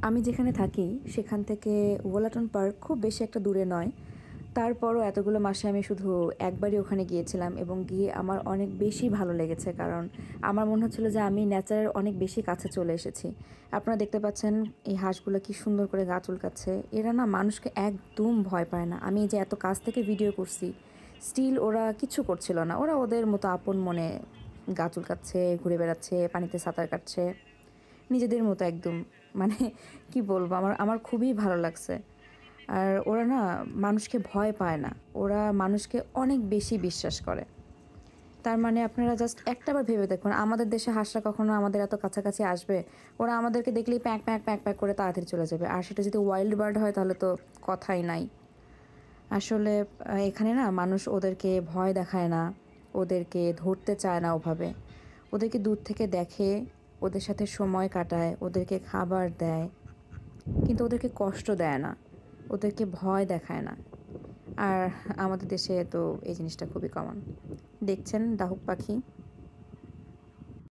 আমি যেখানে থাকি সেখান থেকে ওয়ালাটন পার্ক খুব বেশি একটা দূরে নয়। তারপরও এতগুলো মাসে আমি শুধু একবারই ওখানে গিয়েছিলাম এবং গিয়ে আমার অনেক বেশি ভালো লেগেছে। কারণ আমার মনে হচ্ছিল যে আমি নেচারের অনেক বেশি কাছে চলে এসেছি। আপনারা দেখতে পাচ্ছেন এই হাঁসগুলো কি সুন্দর করে গা চুলকাচ্ছে। এরা না মানুষকে একদম ভয় পায় না। আমি এই যে এত কাছ থেকে ভিডিও করছি, স্টিল ওরা কিছু করছিল না। ওরা ওদের মতো আপন মনে গা চুলকাচ্ছে, ঘুরে বেড়াচ্ছে, পানিতে সাঁতার কাটছে। নিজেদের মতো একদম। মানে কি বলবো, আমার আমার খুবই ভালো লাগছে। আর ওরা না মানুষকে ভয় পায় না। ওরা মানুষকে অনেক বেশি বিশ্বাস করে। তার মানে আপনারা জাস্ট একটাবার ভেবে দেখুন, আমাদের দেশে হাঁসরা কখনো আমাদের এত কাছাকাছি আসবে? ওরা আমাদেরকে দেখলেই প্যাঁক, প্যাঁক, প্যাঁক, প্যাঁক করে তাড়াতাড়ি চলে যাবে। আর সেটা যদি ওয়াইল্ড বার্ড হয় তাহলে তো কথাই নাই। আসলে এখানে না মানুষ ওদেরকে ভয় দেখায় না, ওদেরকে ধরতে চায় না ওভাবে। ওদেরকে দূর থেকে দেখে, ওদের সাথে সময় কাটায়, ওদেরকে খাবার দেয়। কিন্তু ওদেরকে কষ্ট দেয় না, ওদেরকে ভয় দেখায় না। আর আমাদের দেশে তো এই জিনিসটা খুবই কমন। দেখছেন দাহুক পাখি?